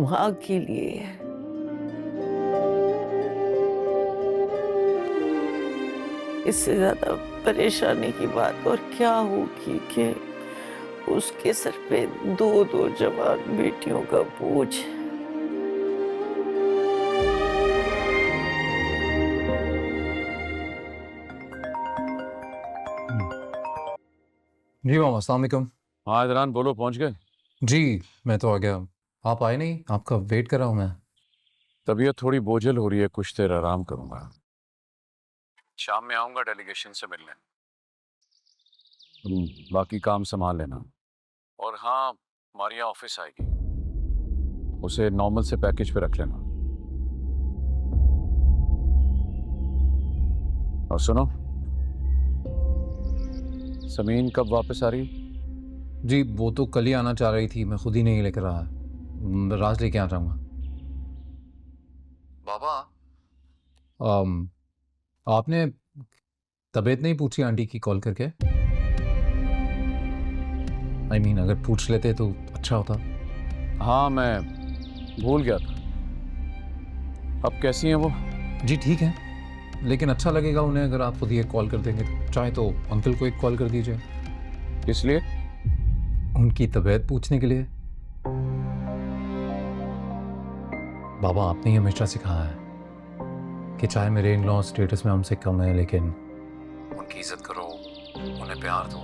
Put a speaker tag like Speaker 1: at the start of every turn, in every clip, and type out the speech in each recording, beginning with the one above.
Speaker 1: माँ के लिए है। इससे ज्यादा परेशानी की बात और क्या होगी कि उसके सर पे दो दो जवान बेटियों का बोझ है।
Speaker 2: जी मामा, अस्सलाम वालेकुम।
Speaker 3: हाँ इदरान, बोलो, पहुंच गए?
Speaker 2: जी मैं तो आ गया। आप आए नहीं, आपका वेट कर रहा हूँ मैं।
Speaker 3: तबीयत थोड़ी बोझल हो रही है, कुछ देर आराम करूंगा। शाम में आऊंगा डेलीगेशन से मिलने। बाकी काम संभाल लेना। और हाँ, मारिया ऑफिस आएगी, उसे नॉर्मल से पैकेज पे रख लेना। और सुनो, समीन कब वापस आ रही?
Speaker 2: जी वो तो कल ही आना चाह रही थी, मैं खुद ही नहीं लेकर आया। राज लेके आ जाऊंगा। बाबा, आपने तबीयत नहीं पूछी आंटी की कॉल करके? अगर पूछ लेते तो अच्छा होता।
Speaker 3: हाँ, मैं भूल गया था। अब कैसी हैं वो?
Speaker 2: जी ठीक है, लेकिन अच्छा लगेगा उन्हें अगर आप खुद ही एक कॉल कर देंगे। चाहे तो अंकल को एक कॉल कर दीजिए,
Speaker 3: इसलिए?
Speaker 2: उनकी तबीयत पूछने के लिए। बाबा, आपने ही हमेशा सिखाया है कि चाहे मेरे इन लॉ स्टेटस में हमसे कम है, लेकिन उनकी इज्जत करो, उन्हें प्यार दो।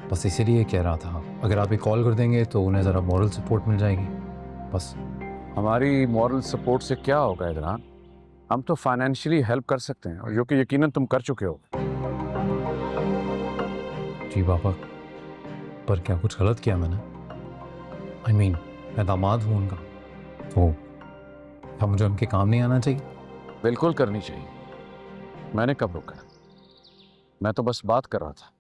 Speaker 2: बस इसीलिए कह रहा था, अगर आप एक कॉल कर देंगे तो उन्हें ज़रा मॉरल सपोर्ट मिल जाएगी बस।
Speaker 3: हमारी मॉरल सपोर्ट से क्या होगा इदरान? हम तो फाइनेंशियली हेल्प कर सकते हैं, और जो कि यकीनन तुम कर चुके हो।
Speaker 2: जी बाबा, पर क्या कुछ गलत किया मैंने? मैं दामाद हूँ उनका, तो क्या मुझे उनके काम नहीं आना चाहिए?
Speaker 3: बिल्कुल करनी चाहिए। मैंने कब रोका? मैं तो बस बात कर रहा था।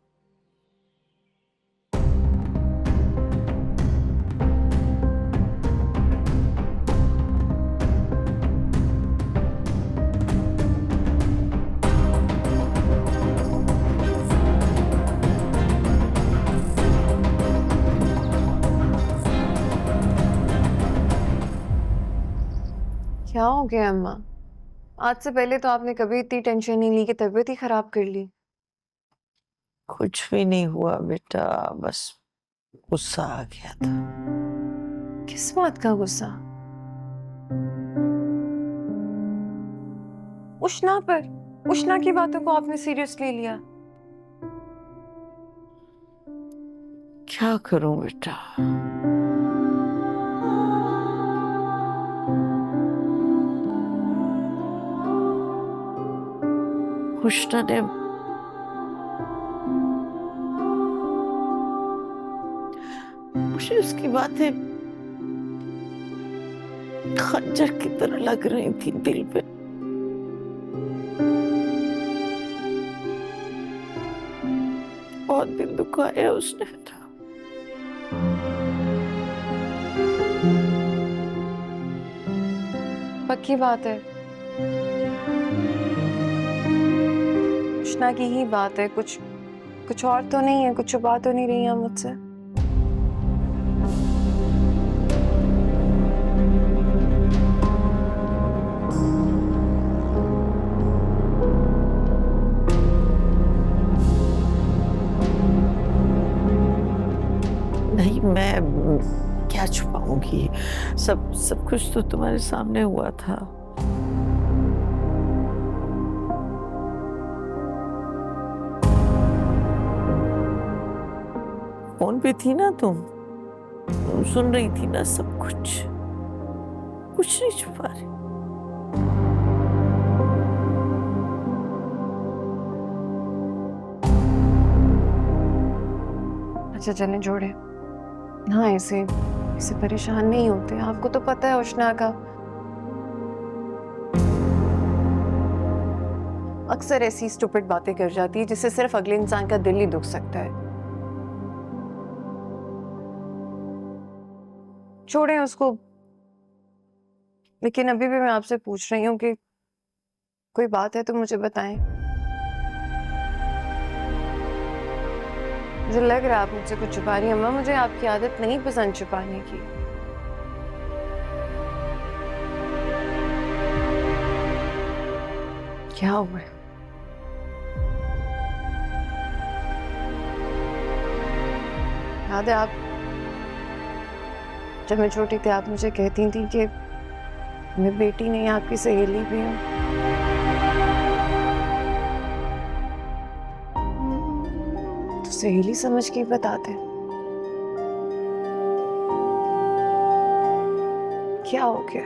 Speaker 4: क्या हो गया अम्मा? आज से पहले तो आपने कभी इतनी टेंशन नहीं ली कि तबीयत ही खराब कर ली।
Speaker 1: कुछ भी नहीं हुआ बेटा, बस गुस्सा आ गया था।
Speaker 4: किस बात का गुस्सा? उष्णा पर? उष्णा की बातों को आपने सीरियसली लिया?
Speaker 1: क्या करूं बेटा, उष्णा ने मुझे उसकी बातें खंजर की तरह लग रही थी दिल पे। बहुत दिल दुखाया उसने मेरा।
Speaker 4: पक्की बात है, उष्णा की ही बात है, कुछ कुछ और तो नहीं है, कुछ छुपा तो नहीं रही हैं मुझसे?
Speaker 1: नहीं, मैं क्या छुपाऊंगी, सब सब कुछ तो तुम्हारे सामने हुआ था। फोन पे थी ना तुम सुन रही थी ना सब कुछ। कुछ नहीं छुपा रही।
Speaker 4: अच्छा चलें जोड़े। हाँ, ऐसे ऐसे परेशान नहीं होते, आपको तो पता है उष्णा का अक्सर ऐसी स्टूपिड बातें कर जाती है जिससे सिर्फ अगले इंसान का दिल ही दुख सकता है। छोड़ें उसको। लेकिन अभी भी मैं आपसे पूछ रही हूँ कि कोई बात है तो मुझे बताएं। मुझे लग रहा है आप मुझसे कुछ छुपा रही हैं अम्मा, मुझे आपकी आदत नहीं पसंद छुपाने की। क्या हुआ है? याद है आप जब मैं छोटी थी आप मुझे कहती थी कि मैं बेटी नहीं आपकी सहेली भी हूँ। तो सहेली समझ के ही बताते। क्या हो गया?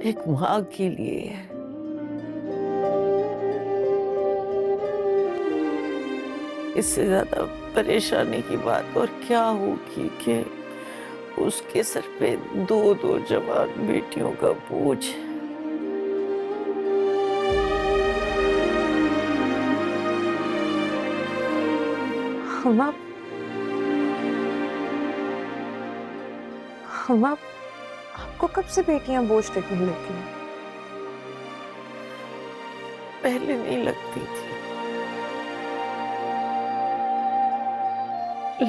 Speaker 1: एक माँ के लिए इससे ज्यादा परेशानी की बात और क्या होगी कि उसके सर पे दो दो जवान बेटियों का बोझ है।
Speaker 4: हम आपको कब से बेटियां बोझ लगने लगी हैं?
Speaker 1: पहले नहीं लगती थी,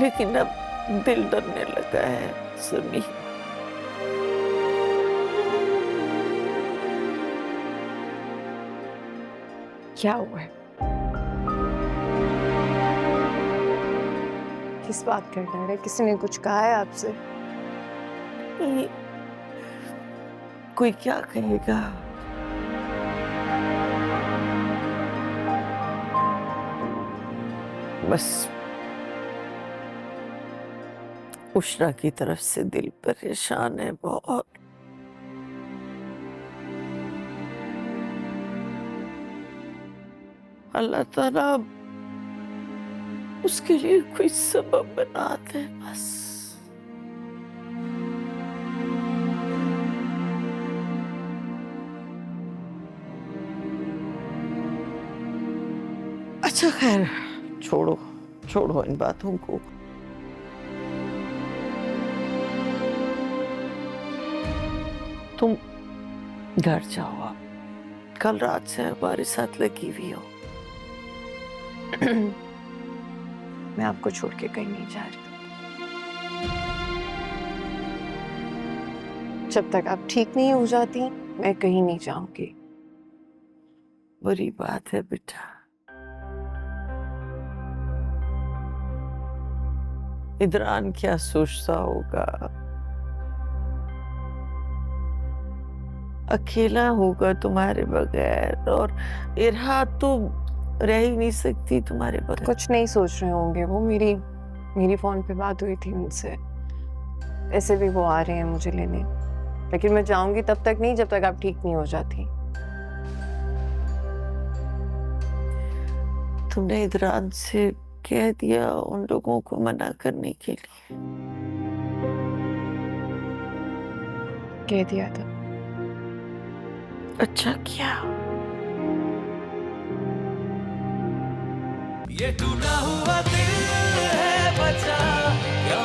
Speaker 1: लेकिन अब दिल डरने लगा है समी।
Speaker 4: क्या हुआ है? किस बात का डर है? किसी ने कुछ कहा है आपसे?
Speaker 1: ये कोई क्या कहेगा? बस उष्णा की तरफ से दिल परेशान है बहुत। अल्लाह ताला उसके लिए कोई सबब बना दे बस। अच्छा खैर, छोड़ो छोड़ो इन बातों को। तुम घर जाओ आप, कल रात से हमारे साथ लगी हुई हो।
Speaker 4: मैं आपको छोड़ के कहीं नहीं जा रही। जब तक आप ठीक नहीं हो जाती मैं कहीं नहीं जाऊंगी।
Speaker 1: बुरी बात है बेटा। इदरान क्या सोचता होगा? अकेला होगा तुम्हारे बगैर, और इरहा तो रह ही नहीं सकती तुम्हारे बगैर।
Speaker 4: कुछ नहीं सोच रहे होंगे वो। मेरी फोन पे बात हुई थी उनसे। ऐसे भी वो आ रहे हैं मुझे लेने, लेकिन मैं जाऊंगी तब तक नहीं जब तक आप ठीक नहीं हो जाती।
Speaker 1: तुमने इदरान से कह दिया उन लोगों को मना करने के लिए?
Speaker 4: कह दिया था।
Speaker 1: अच्छा किया।
Speaker 5: ये टूटा हुआ दिल है बचा, क्या